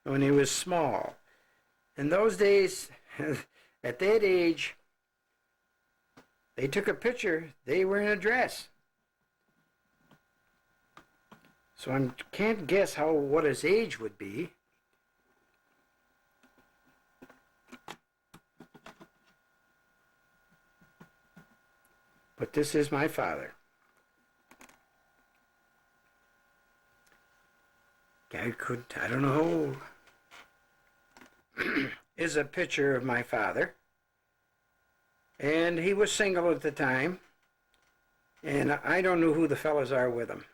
when he was small. In those days, at that age, they took a picture, they were in a dress. So I can't guess what his age would be. But this is my father. I don't know how old. Is a picture of my father. And he was single at the time. And I don't know who the fellas are with him.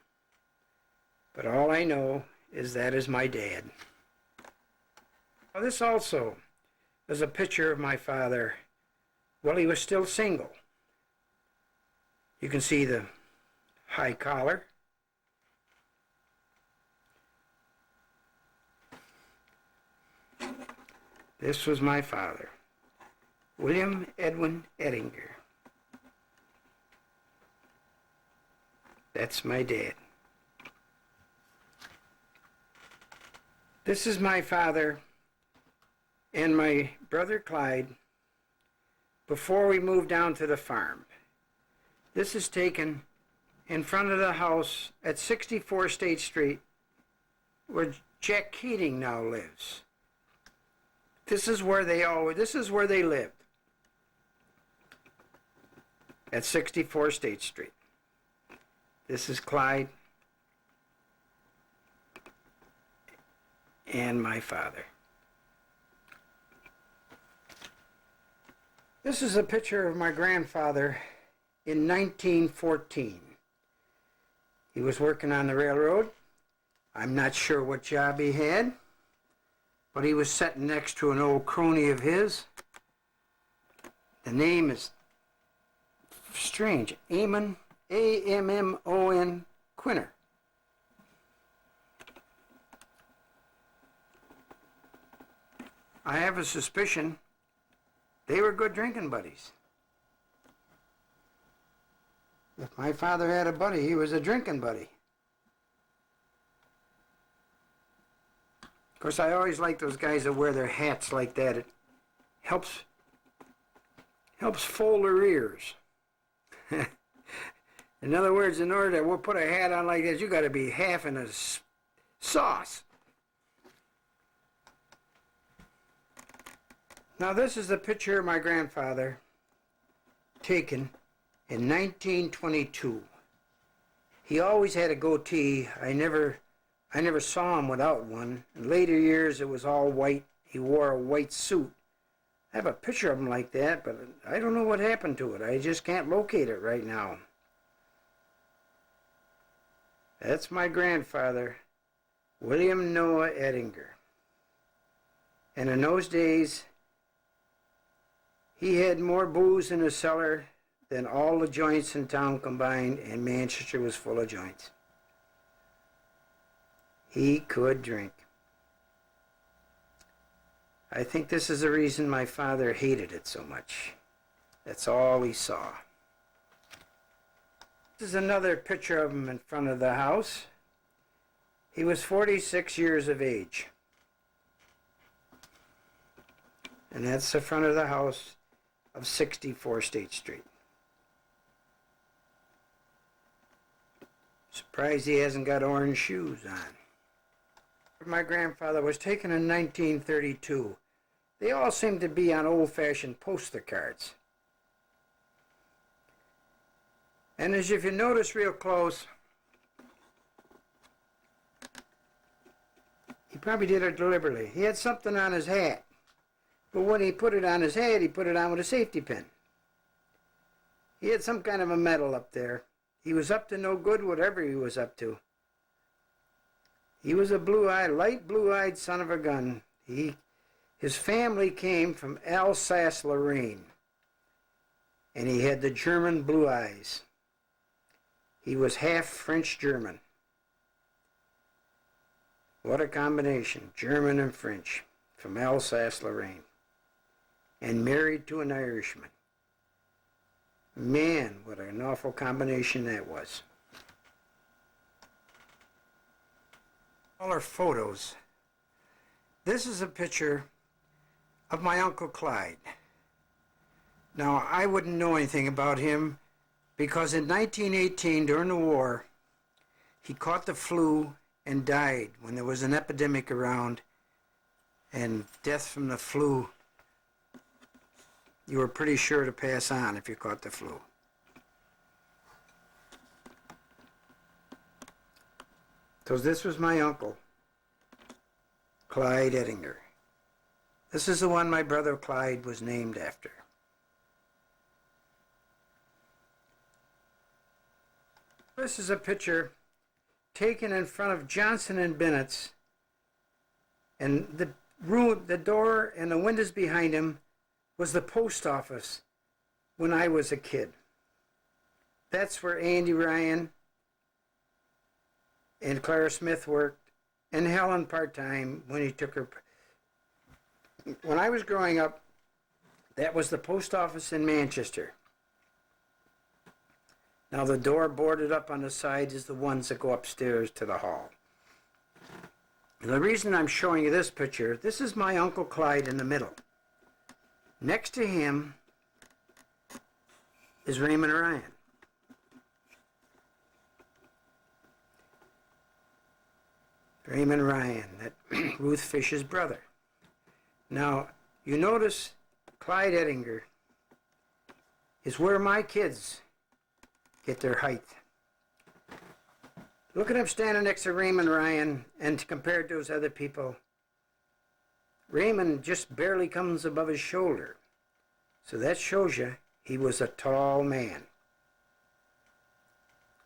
But all I know is that is my dad. Now this also is a picture of my father while he was still single. You can see the high collar. This was my father, William Edwin Eddinger. That's my dad. This is my father and my brother Clyde before we moved down to the farm. This is taken in front of the house at 64 State Street where Jack Keating now lives. This is where they lived. At 64 State Street. This is Clyde and my father. This is a picture of my grandfather in 1914. He was working on the railroad. I'm not sure what job he had, but he was sitting next to an old crony of his. The name is strange, Ammon, A-M-M-O-N, Quinner. I have a suspicion they were good drinking buddies. If my father had a buddy, he was a drinking buddy. Of course, I always like those guys that wear their hats like that. It helps fold their ears. In other words, in order to put a hat on like this, you got to be half in a sauce. Now this is a picture of my grandfather taken in 1922. He always had a goatee. I never saw him without one. In later years, it was all white. He wore a white suit. I have a picture of him like that, but I don't know what happened to it. I just can't locate it right now. That's my grandfather, William Noah Eddinger. And in those days, he had more booze in his cellar than all the joints in town combined, and Manchester was full of joints. He could drink. I think this is the reason my father hated it so much. That's all he saw. This is another picture of him in front of the house. He was 46 years of age. And that's the front of the house of 64 State Street. Surprised he hasn't got orange shoes on. My grandfather was taken in 1932. They all seem to be on old-fashioned poster cards. And as if you notice real close, he probably did it deliberately. He had something on his hat. But when he put it on his head, he put it on with a safety pin. He had some kind of a medal up there. He was up to no good, whatever he was up to. He was a light blue-eyed son of a gun. His family came from Alsace-Lorraine, and he had the German blue eyes. He was half French-German. What a combination, German and French, from Alsace-Lorraine, and married to an Irishman. Man, what an awful combination that was. All our photos. This is a picture of my Uncle Clyde. Now, I wouldn't know anything about him because in 1918, during the war, he caught the flu and died when there was an epidemic around, and death from the flu, you were pretty sure to pass on if you caught the flu. So this was my uncle, Clyde Eddinger. This is the one my brother Clyde was named after. This is a picture taken in front of Johnson and Bennett's, and the door and the windows behind him was the post office when I was a kid. That's where Andy Ryan and Clara Smith worked, and Helen part-time when he took her. When I was growing up, that was the post office in Manchester. Now the door boarded up on the side is the ones that go upstairs to the hall. And the reason I'm showing you this picture, this is my Uncle Clyde in the middle. Next to him is Raymond Ryan. Raymond Ryan, that Ruth Fish's brother. Now, you notice Clyde Eddinger is where my kids get their height. Look at him standing next to Raymond Ryan, and compared to those other people, Raymond just barely comes above his shoulder. So that shows you he was a tall man.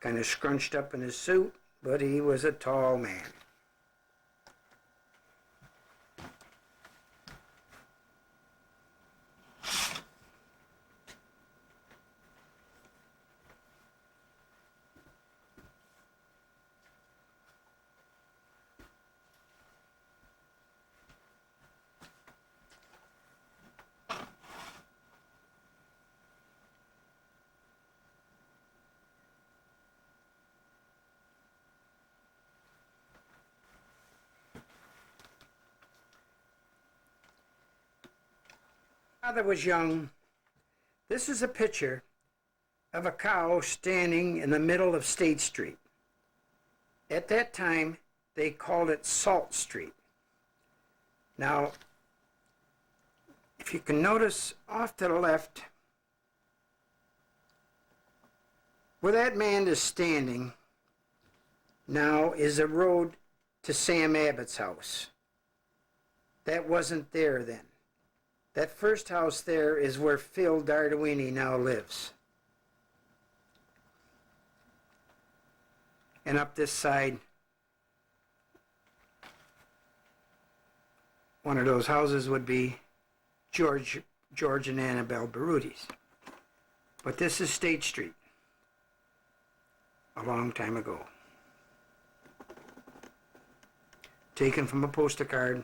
Kind of scrunched up in his suit, but he was a tall man. Father was young. This is a picture of a cow standing in the middle of State Street. At that time, they called it Salt Street. Now, if you can notice off to the left, where that man is standing now is a road to Sam Abbott's house. That wasn't there then. That first house there is where Phil Dardawini now lives. And up this side, one of those houses would be George and Annabelle Baruti's. But this is State Street, a long time ago. Taken from a postal card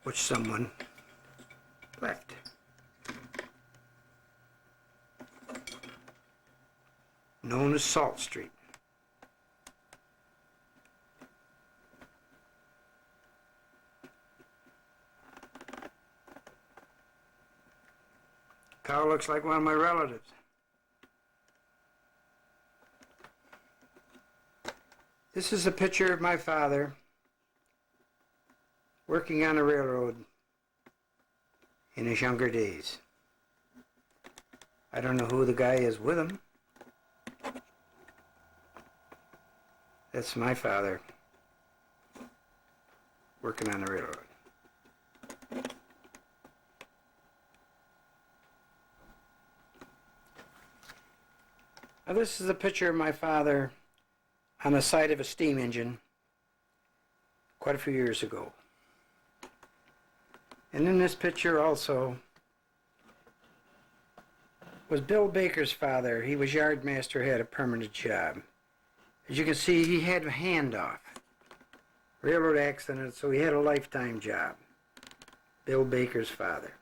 which someone left. Known as Salt Street. Cow looks like one of my relatives. This is a picture of my father working on a railroad in his younger days. I don't know who the guy is with him. That's my father working on the railroad. Now this is a picture of my father on the side of a steam engine quite a few years ago. And in this picture also was Bill Baker's father. He was yard master, had a permanent job. As you can see, he had a hand off. Railroad accident, so he had a lifetime job. Bill Baker's father.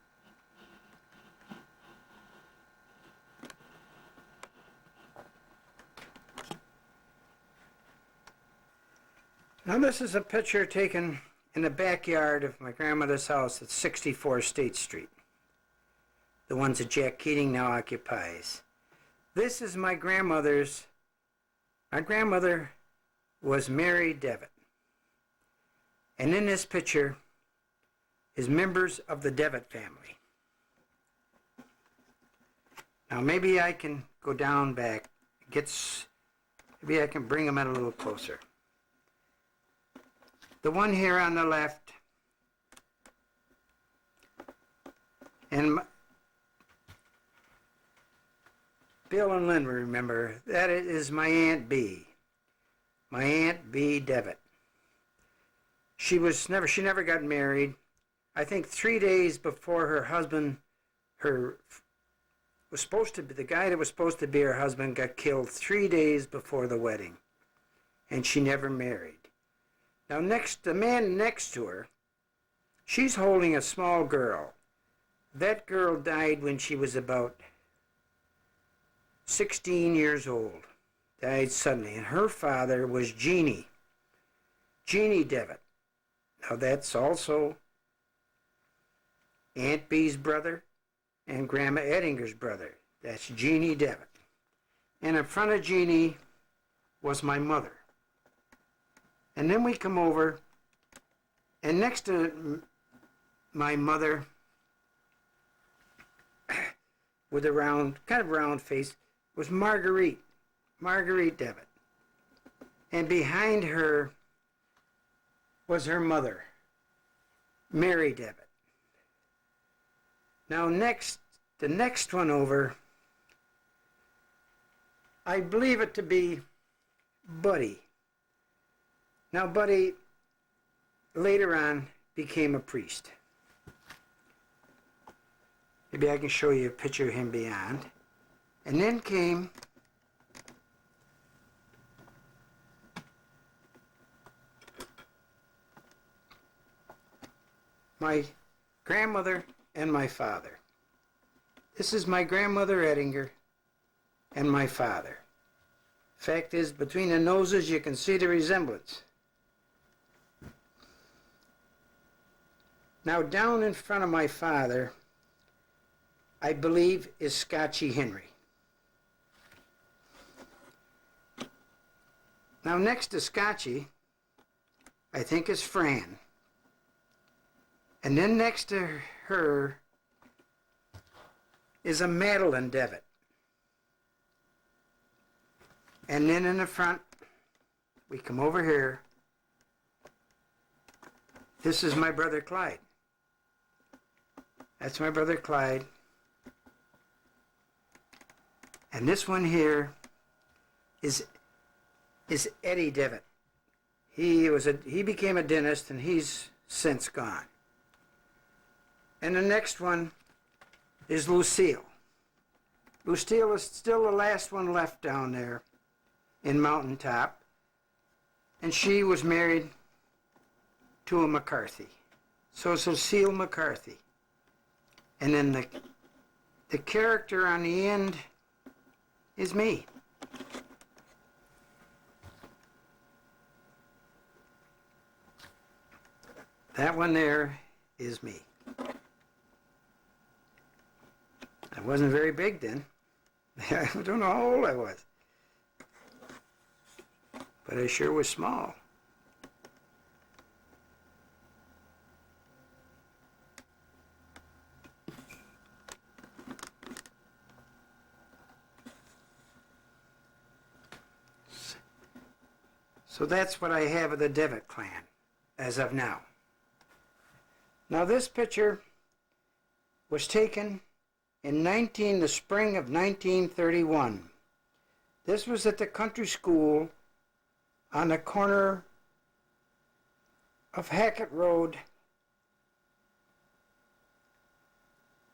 Now this is a picture taken in the backyard of my grandmother's house at 64 State Street, the ones that Jack Keating now occupies. This is my grandmother was Mary Devitt. And in this picture is members of the Devitt family. Now maybe I can go down back, maybe I can bring them in a little closer. The one here on the left, and Bill and Lynn remember, that is my Aunt B. My Aunt B. Devitt. She never got married. I think 3 days before her husband, the guy that was supposed to be her husband got killed 3 days before the wedding. And she never married. Now the man next to her, she's holding a small girl. That girl died when she was about 16 years old. Died suddenly. And her father was Jeannie Devitt. Now that's also Aunt B's brother and Grandma Eddinger's brother. That's Jeannie Devitt. And in front of Jeannie was my mother. And then we come over, and next to my mother, with a kind of round face, was Marguerite Devitt. And behind her was her mother, Mary Devitt. Now the next one over, I believe it to be Buddy. Now Buddy later on became a priest. Maybe I can show you a picture of him beyond. And then came my grandmother and my father. This is my grandmother Eddinger and my father. Fact is, between the noses you can see the resemblance. Now down in front of my father, I believe, is Scotchy Henry. Now next to Scotchy, I think is Fran. And then next to her is a Madeline Devitt. And then in the front, we come over here. This is my brother Clyde. That's my brother Clyde. And this one here is Eddie Devitt. He became a dentist, and he's since gone. And the next one is Lucille. Lucille is still the last one left down there in Mountaintop, and she was married to a McCarthy. So it's Lucille McCarthy. And then the character on the end is me. That one there is me. I wasn't very big then. I don't know how old I was. But I sure was small. So that's what I have of the Devitt clan as of now. Now this picture was taken in the spring of 1931. This was at the country school on the corner of Hackett Road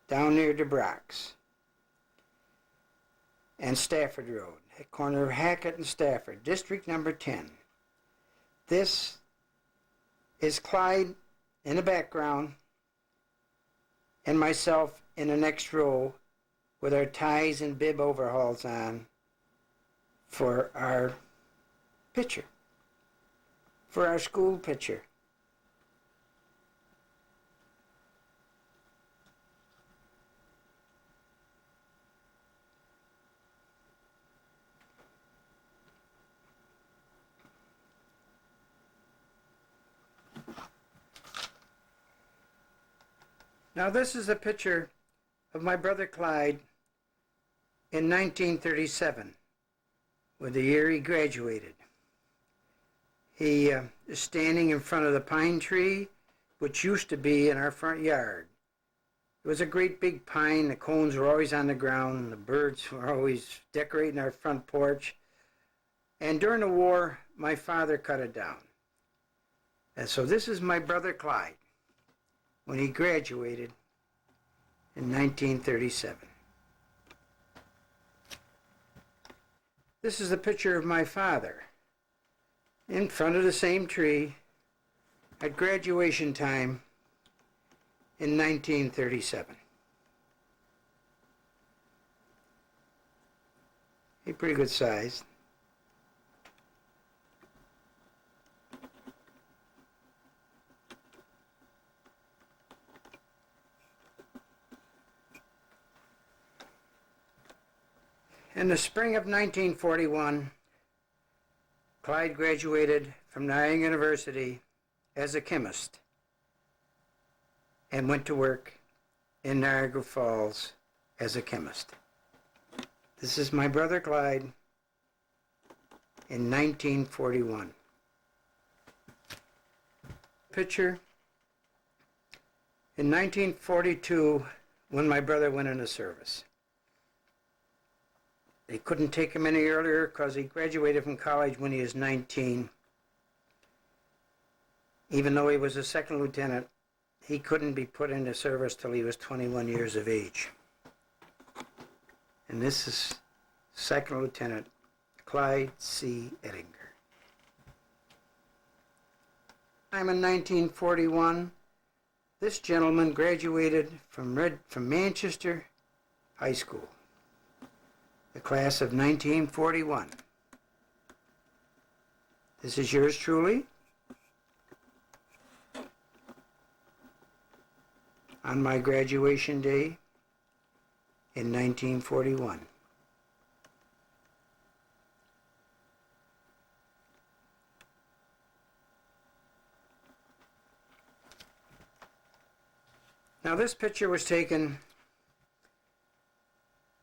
down near DeBrox and Stafford Road, at corner of Hackett and Stafford, District number 10. This is Clyde in the background and myself in the next row with our ties and bib overhauls on for our picture. for our school picture. Now this is a picture of my brother Clyde in 1937, with the year he graduated. He is standing in front of the pine tree, which used to be in our front yard. It was a great big pine. The cones were always on the ground, and the birds were always decorating our front porch. And during the war, my father cut it down. And so this is my brother Clyde when he graduated in 1937. This is a picture of my father in front of the same tree at graduation time in 1937. He's pretty good size. In the spring of 1941, Clyde graduated from Eddinger University as a chemist and went to work in Niagara Falls as a chemist. This is my brother Clyde in 1941. Picture in 1942 when my brother went into service. They couldn't take him any earlier because he graduated from college when he was 19. Even though he was a second lieutenant, he couldn't be put into service till he was 21 years of age. And this is Second Lieutenant Clyde C. Eddinger. I'm in 1941. This gentleman graduated from Manchester High School, the class of 1941. This is yours truly on my graduation day in 1941. Now this picture was taken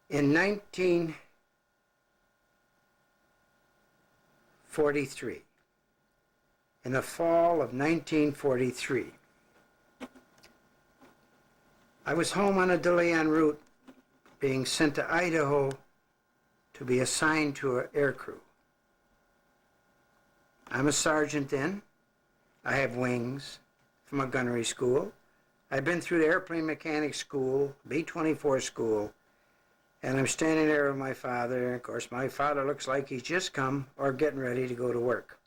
in 1943, in the fall of 1943. I was home on a delay en route, being sent to Idaho to be assigned to an air crew. I'm a sergeant then. I have wings from a gunnery school. I've been through the airplane mechanic school, B-24 school, and I'm standing there with my father. Of course, my father looks like he's just come or getting ready to go to work.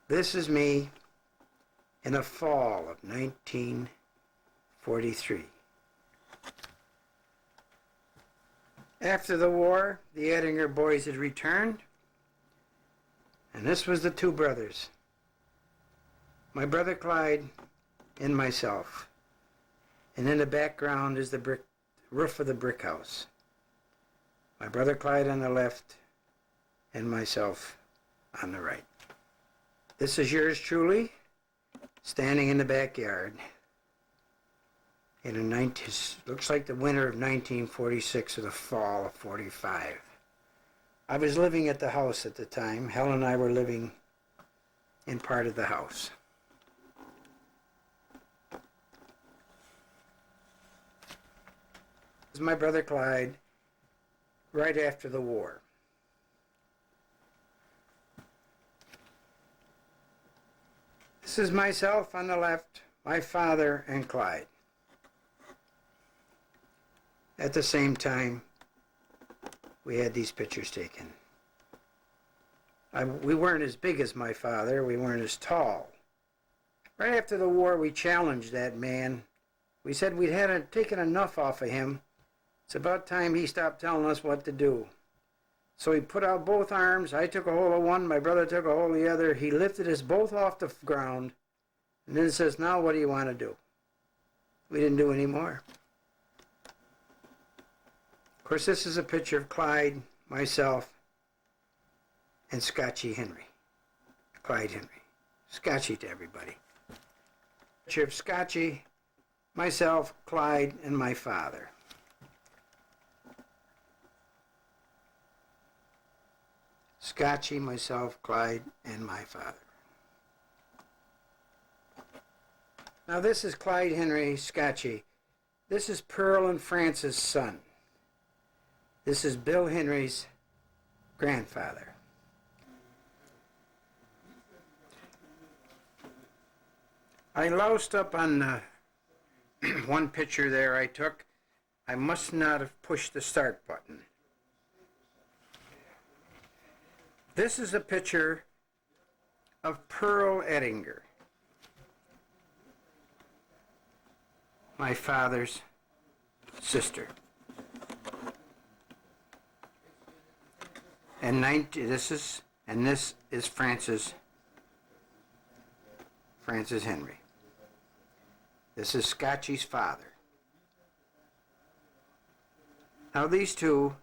This is me in the fall of 1943. After the war, the Eddinger boys had returned, and this was the two brothers, my brother Clyde and myself. And in the background is the roof of the brick house. My brother Clyde on the left and myself on the right. This is yours truly, standing in the backyard in looks like the winter of 1946 or the fall of 45. I was living at the house at the time. Helen and I were living in part of the house. This is my brother Clyde right after the war. This is myself on the left, my father and Clyde. At the same time, we had these pictures taken. We weren't as big as my father. We weren't as tall. Right after the war, we challenged that man. We said we'd had taken enough off of him. It's about time he stopped telling us what to do. So he put out both arms. I took a hold of one. My brother took a hold of the other. He lifted us both off the ground and then says, now what do you want to do? We didn't do any more. Of course, this is a picture of Clyde, myself, and Scotchy Henry. Clyde Henry. Scotchy to everybody. Picture of Scotchy, myself, Clyde, and my father. Scotchy, myself, Clyde, and my father. Now this is Clyde Henry Scotchy. This is Pearl and Francis' son. This is Bill Henry's grandfather. I loused up on one picture there I took. I must not have pushed the start button. This is a picture of Pearl Eddinger, my father's sister. And this is Francis Henry. This is Scotchy's father. Now these two,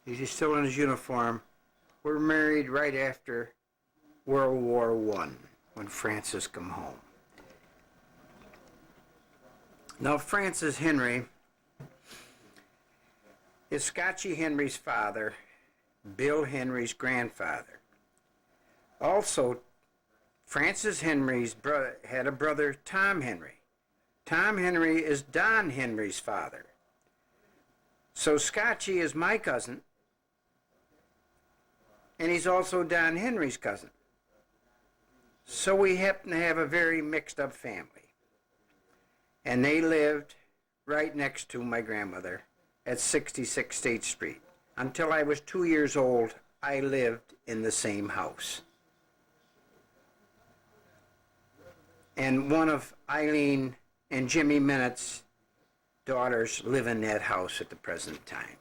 he's still in his uniform, were married right after World War I, when Francis come home. Now Francis Henry is Scotchy Henry's father, Bill Henry's grandfather. Also, Francis Henry's brother had a brother, Tom Henry. Tom Henry is Don Henry's father. So Scotchy is my cousin, and he's also Don Henry's cousin. So we happen to have a very mixed up family. And they lived right next to my grandmother at 66 State Street. Until I was 2 years old, I lived in the same house. And one of Eileen and Jimmy Minnett's daughters live in that house at the present time.